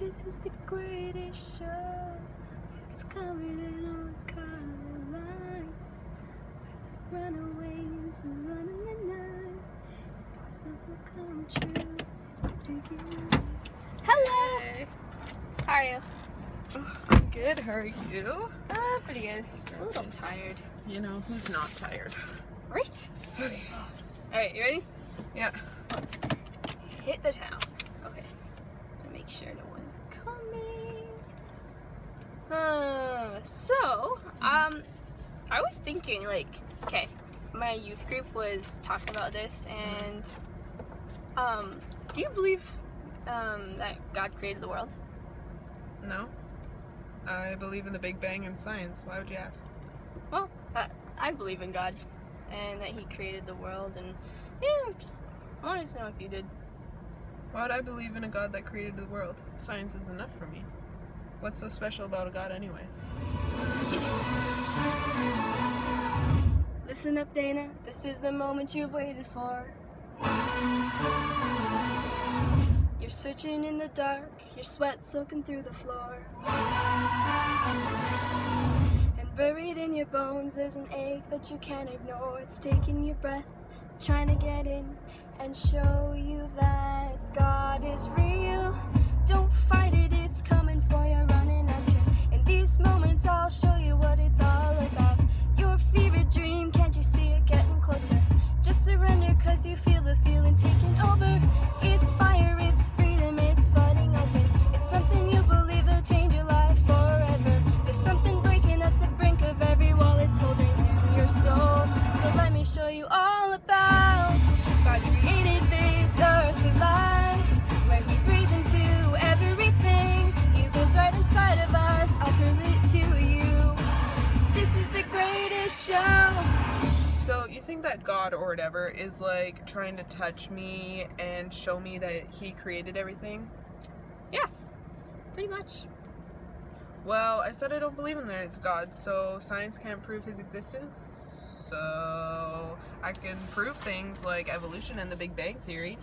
This is the greatest show. It's covered in all the color lines. Where the runaways are running the night. Possible come true. Hello! Hey. How are you? I'm good, how are you? Pretty good. A little tired. You know, who's not tired? Right? Okay. Alright, you ready? Yeah. Let's hit the town. Okay. To make sure no one's coming. I was thinking, like, okay, my youth group was talking about this, and do you believe that God created the world? No. I believe in the Big Bang and science. Why would you ask? Well, I believe in God, and that He created the world, and yeah, just wanted to know if you did. Why would I believe in a God that created the world? Science is enough for me. What's so special about a God anyway? Listen up, Dana. This is the moment you've waited for. You're searching in the dark, your sweat soaking through the floor. And buried in your bones, there's an ache that you can't ignore. It's taking your breath, trying to get in and show you that God is real. Don't fight it, it's coming for you, running at you. In these moments, I'll show you what it's all about. Your fevered dream, can't you see it getting closer? Just surrender, cause you feel the feeling taking over. It's fire, it's freedom, it's flooding open. It's something you believe will change your life forever. There's something breaking at the brink of every wall it's holding in your soul. So let me show you all about God created this earthly life, where He breathed into everything. He lives right inside of us, I'll prove it to you. This is the greatest show. So, you think that God or whatever is like trying to touch me and show me that He created everything? Yeah, pretty much. Well, I said I don't believe in that God, so science can't prove His existence. So, I can prove things like evolution and the Big Bang Theory,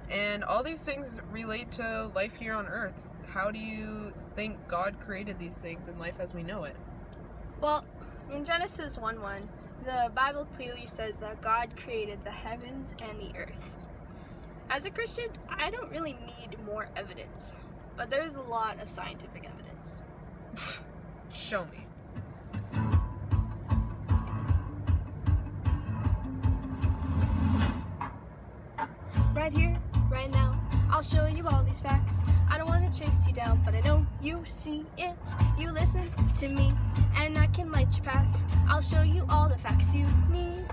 and all these things relate to life here on Earth. How do you think God created these things and life as we know it? Well, in Genesis 1:1, the Bible clearly says that God created the heavens and the earth. As a Christian, I don't really need more evidence, but there's a lot of scientific evidence. Show me. Right here, right now, I'll show you all these facts. I don't want to chase you down, but I know you see it. You listen to me, and I can light your path. I'll show you all the facts you need.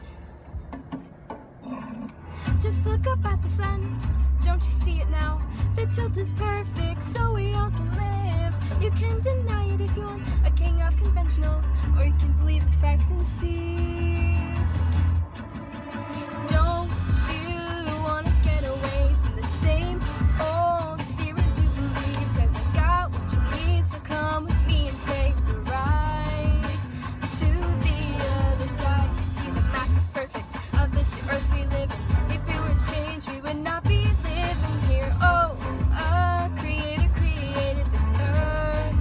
Just look up at the sun. Don't you see it now? The tilt is perfect, so we all can live. You can deny it if you want, a king of conventional, or you can believe the facts and see. Don't you want to get away from the same old theories you believe? Cause I got what you need, so come with me and take the ride to the other side. You see, the mass is perfect of this earth we live in. If it were to change, we would not be living here. Oh, a creator created this earth,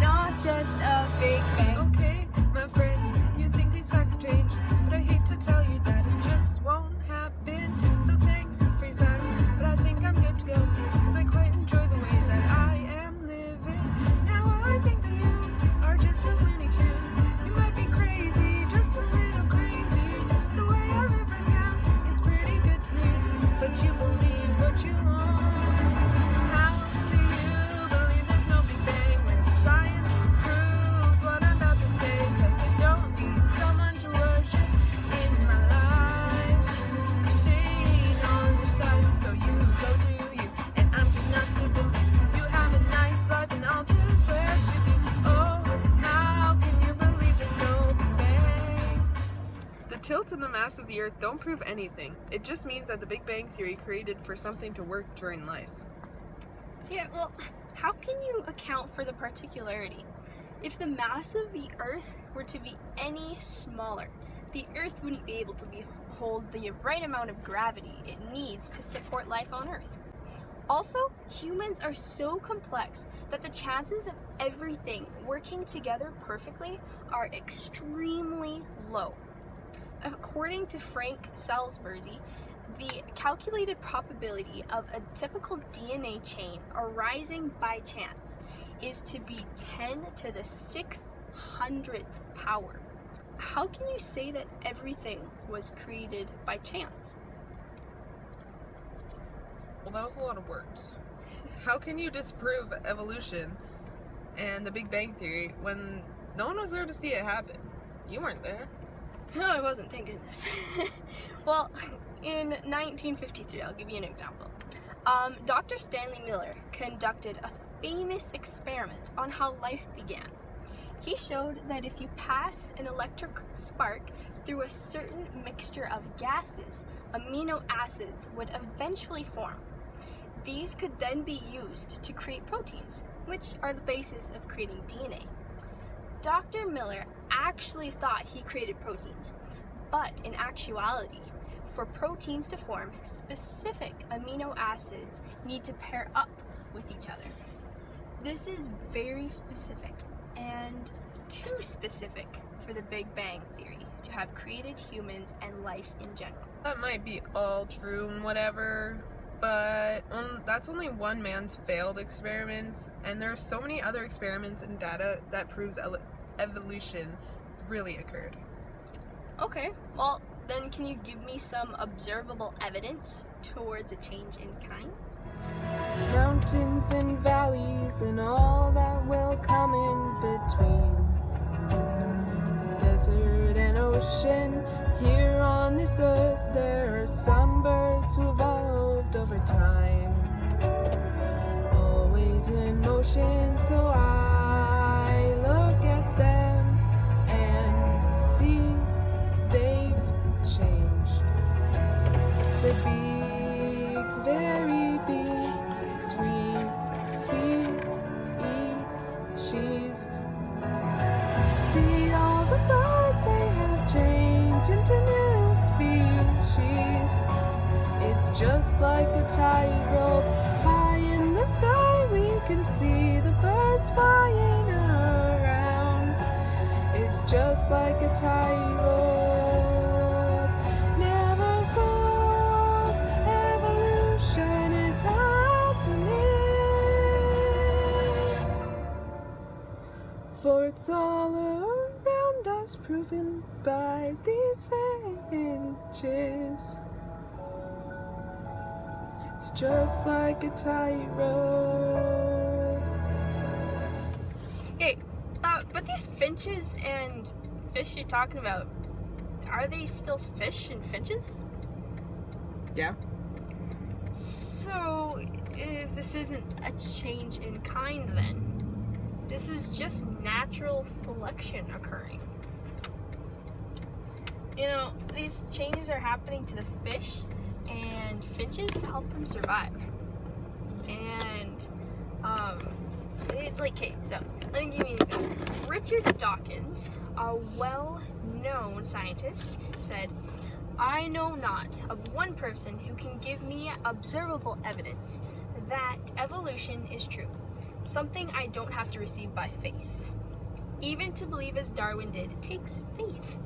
not just a big bang. Okay, my friend, you think these facts change, but I hate to tell you that it just won't happen. So thanks for your facts, but I think I'm good to go, cause I quite enjoy the way that I am living. Now I think that you are just a Looney Tunes. You might be crazy, just a little crazy. The way I live right now is pretty good to me, but you believe what you want. How do you believe there's no Big Bang when science proves what I'm about to say? Cause I don't need someone to worship in my life. I'm staying on the side, so you go do you, and I'm good not to believe you have a nice life, and I'll just let you be. Oh, how can you believe there's no Big Bang? The tilt and the mass of the Earth don't prove anything. It just means that the Big Bang Theory created for something to work during life. Yeah, well, how can you account for the particularity? If the mass of the Earth were to be any smaller, the Earth wouldn't be able to hold the right amount of gravity it needs to support life on Earth. Also, humans are so complex that the chances of everything working together perfectly are extremely low. According to Frank Salisbury, the calculated probability of a typical DNA chain arising by chance is to be 10 to the 600th power. How can you say that everything was created by chance? Well, that was a lot of words. How can you disprove evolution and the Big Bang Theory when no one was there to see it happen? You weren't there. No, I wasn't, thank goodness. Well, in 1953, I'll give you an example. Dr. Stanley Miller conducted a famous experiment on how life began. He showed that if you pass an electric spark through a certain mixture of gases, amino acids would eventually form. These could then be used to create proteins, which are the basis of creating DNA. Dr. Miller actually thought he created proteins, but in actuality, for proteins to form, specific amino acids need to pair up with each other. This is very specific and too specific for the Big Bang Theory to have created humans and life in general. That might be all true and whatever, but that's only one man's failed experiments, and there are so many other experiments and data that proves evolution really occurred. Okay, well then can you give me some observable evidence towards a change in kinds? Mountains and valleys and all that will come in between. Desert and ocean, here on this earth there are some birds who evolved over time. Always in motion, so I look at them and see they've changed. The beaks vary between species. See all the birds, they have changed into new species. It's just like a tightrope. High in the sky we can see the birds flying around. It's just like a tightrope. Never falls, evolution is happening. For it's all around us, proven by these vantages. It's just like a tightrope. Hey, but these finches and fish you're talking about, are they still fish and finches? Yeah. So, this isn't a change in kind then. This is just natural selection occurring. You know, these changes are happening to the fish and finches to help them survive. And, so let me give you an example. Richard Dawkins, a well-known scientist, said, "I know not of one person who can give me observable evidence that evolution is true, something I don't have to receive by faith. Even to believe as Darwin did takes faith.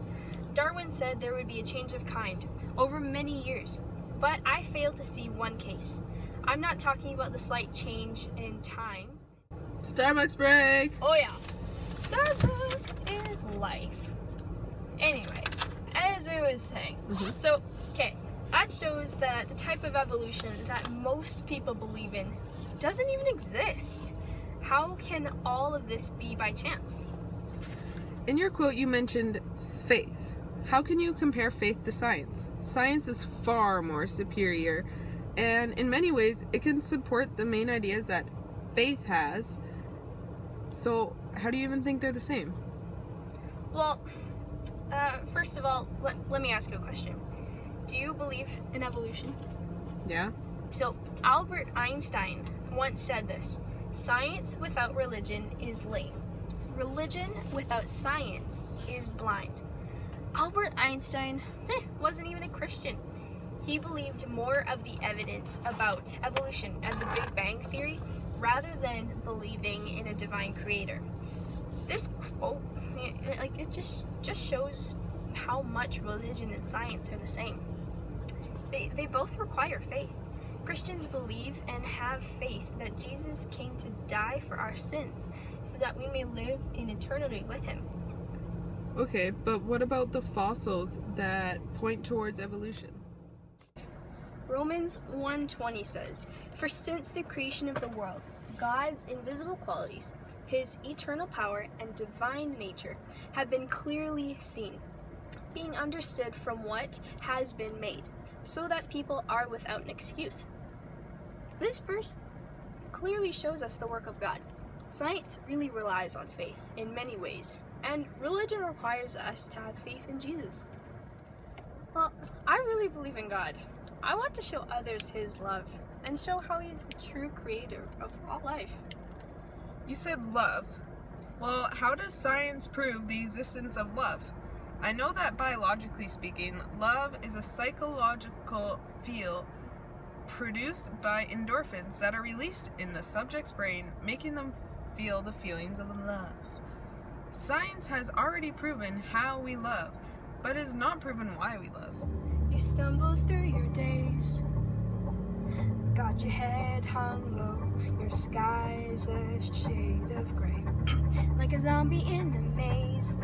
Darwin said there would be a change of kind over many years, but I fail to see one case. I'm not talking about the slight change in time." Starbucks break! Oh yeah, Starbucks is life. Anyway, as I was saying, so, okay, that shows that the type of evolution that most people believe in doesn't even exist. How can all of this be by chance? In your quote, you mentioned faith. How can you compare faith to science? Science is far more superior, and in many ways, it can support the main ideas that faith has. So, how do you even think they're the same? Well, first of all, let me ask you a question. Do you believe in evolution? Yeah? So, Albert Einstein once said this: "Science without religion is lame. Religion without science is blind." Albert Einstein wasn't even a Christian. He believed more of the evidence about evolution and the Big Bang Theory rather than believing in a divine creator. This quote, it just shows how much religion and science are the same. They both require faith. Christians believe and have faith that Jesus came to die for our sins so that we may live in eternity with him. Okay, but what about the fossils that point towards evolution? Romans 1:20 says, "For since the creation of the world, God's invisible qualities, his eternal power and divine nature, have been clearly seen, being understood from what has been made, so that people are without an excuse." This verse clearly shows us the work of God. Science really relies on faith in many ways, and religion requires us to have faith in Jesus. Well, I really believe in God. I want to show others his love and show how he is the true creator of all life. You said love. Well, how does science prove the existence of love? I know that biologically speaking, love is a psychological feel produced by endorphins that are released in the subject's brain, making them feel the feelings of love. Science has already proven how we love, but has not proven why we love. You stumble through your days, got your head hung low, your sky's a shade of gray, like a zombie in a maze.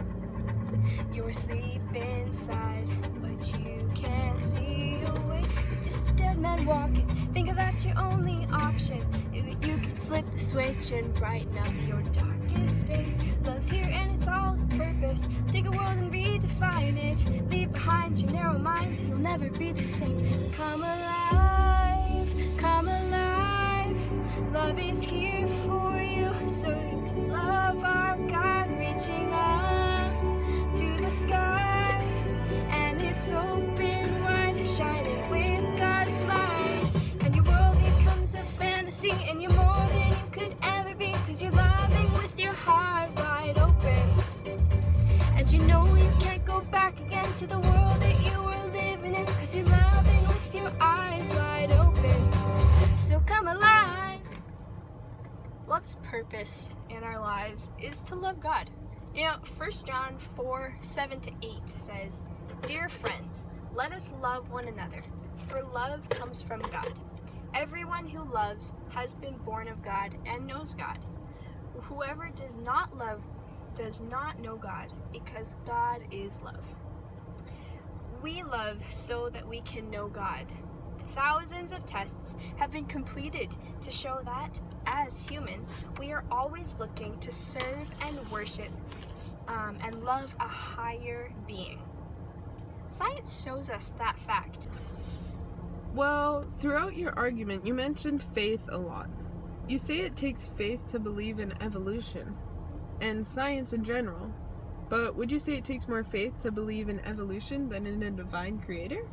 You're asleep inside, but you can't see your way. You're just a dead man walking. Think of that your only option. If you can flip the switch and brighten up your darkest days. Love's here and it's all purpose. Take a world and redefine it. Leave behind your narrow mind. You'll never be the same. Come alive, come alive. Love is here for you, so you can love our God, reaching up to the sky, and it's open wide, shining with God's light, and your world becomes a fantasy, and you're more than you could ever be, because you're loving with your heart wide open, and you know you can't go back again to the world that you were living in, because you're loving with your eyes wide open, so come alive. Love's purpose in our lives is to love God. You know, 1 John 4:7-8 says, "Dear friends, let us love one another, for love comes from God. Everyone who loves has been born of God and knows God. Whoever does not love does not know God, because God is love." We love so that we can know God. Thousands of tests have been completed to show that, as humans, we are always looking to serve and worship and love a higher being. Science shows us that fact. Well, throughout your argument, you mentioned faith a lot. You say it takes faith to believe in evolution and science in general, but would you say it takes more faith to believe in evolution than in a divine creator?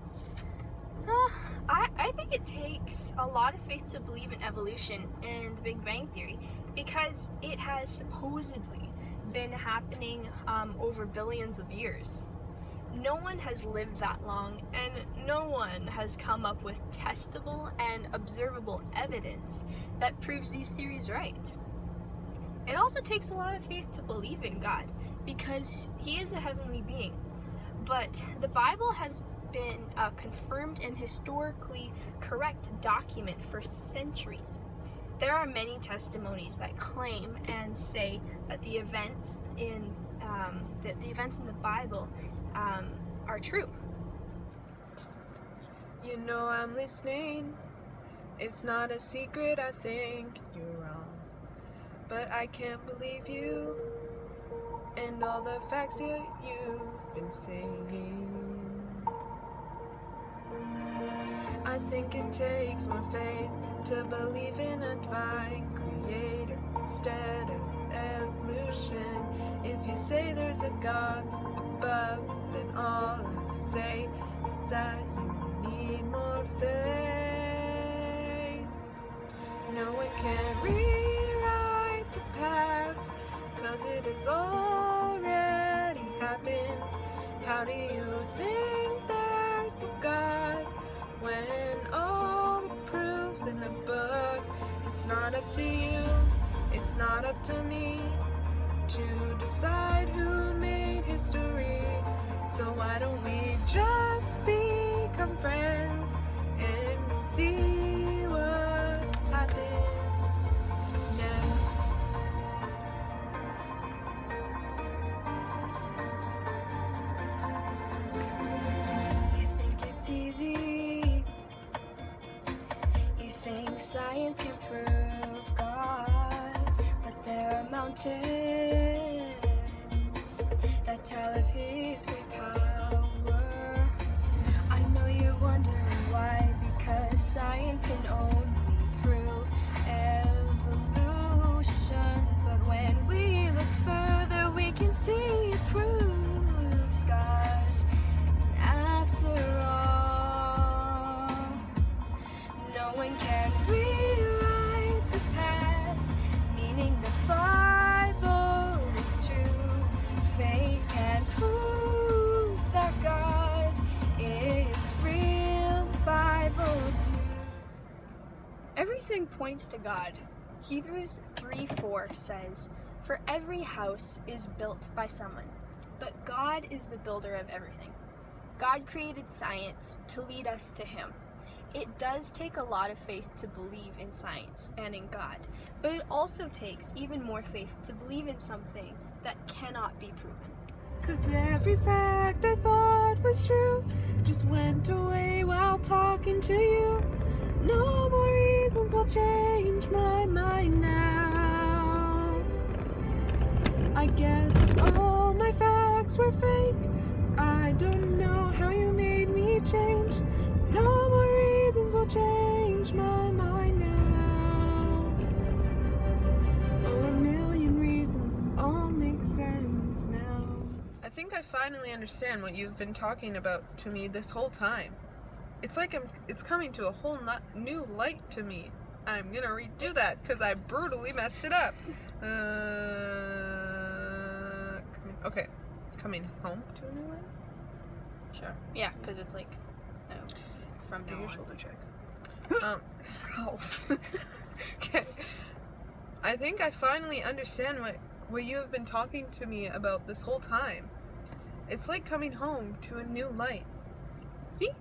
I think it takes a lot of faith to believe in evolution and the Big Bang Theory, because it has supposedly been happening over billions of years. No one has lived that long, and no one has come up with testable and observable evidence that proves these theories right. It also takes a lot of faith to believe in God, because he is a heavenly being. But the Bible has been a confirmed and historically correct document for centuries. There are many testimonies that claim and say that the events in the Bible are true. You know I'm listening. It's not a secret, I think you're wrong. But I can't believe you and all the facts you've been saying. I think it takes more faith to believe in a divine creator instead of evolution. If you say there's a God above, then all I say is that you need more faith. No one can rewrite the past, 'cause it has already happened. How do you think there's a God when all the proof's in the book. It's not up to you, it's not up to me to decide who made history. So why don't we just become friends and see what happens next? You think it's easy? You think science can prove God? But there are mountains that tell of His great power. I know you're wondering why, because science can only prove evolution. But when we look further, we can see it proves God. After all, no one can rewrite the past, meaning the Bible is true. Faith can prove that God is real, Bible too. Everything points to God. Hebrews 3:4 says, "For every house is built by someone, but God is the builder of everything." God created science to lead us to Him. It does take a lot of faith to believe in science and in God, but it also takes even more faith to believe in something that cannot be proven. 'Cause every fact I thought was true just went away while talking to you. No more reasons will change my mind now. I guess all my facts were fake. I don't know how you made me change. No more reasons will change my mind now. Oh, a million reasons all make sense now. I think I finally understand what you've been talking about to me this whole time. It's like it's coming to a whole new light to me. I'm gonna redo that because I brutally messed it up. Coming home to a new light? Sure. Yeah, because it's like, from Do now your on. shoulder check. Okay. I think I finally understand what you have been talking to me about this whole time. It's like coming home to a new light. See?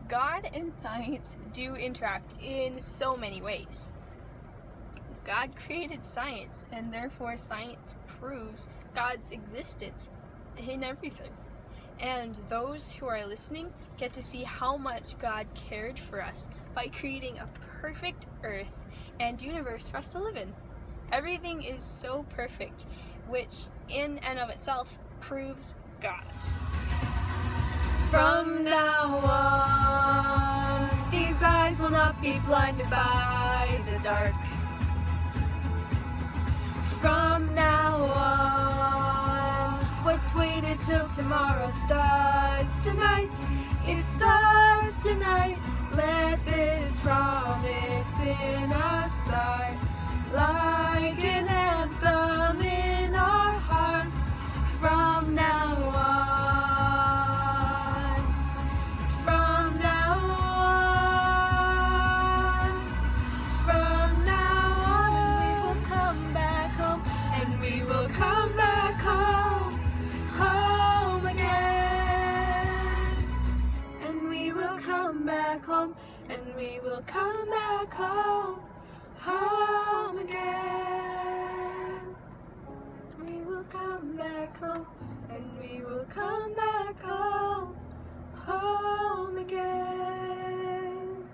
God and science do interact in so many ways. God created science, and therefore science proves God's existence in everything. And those who are listening get to see how much God cared for us by creating a perfect earth and universe for us to live in. Everything is so perfect, which in and of itself proves God. From now on, these eyes will not be blinded by the dark. From now on, what's waited till tomorrow starts tonight. It starts tonight. Let this promise in us start like an anthem in our hearts. From now on, from now on, from now on, we will come back home, and we will come back home, home again, and we will come back home, and we will come back home, home again. We will come back home, and we will come back home, home again.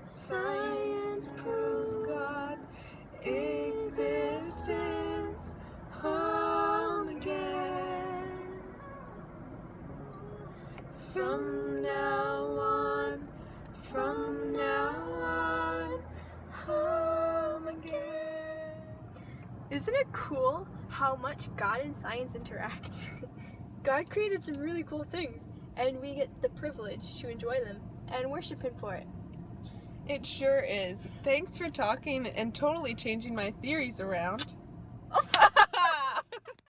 Science proves God's existence, home again. From now on, from now on, home again. Isn't it cool how much God and science interact? God created some really cool things, and we get the privilege to enjoy them and worship Him for it. It sure is. Thanks for talking and totally changing my theories around.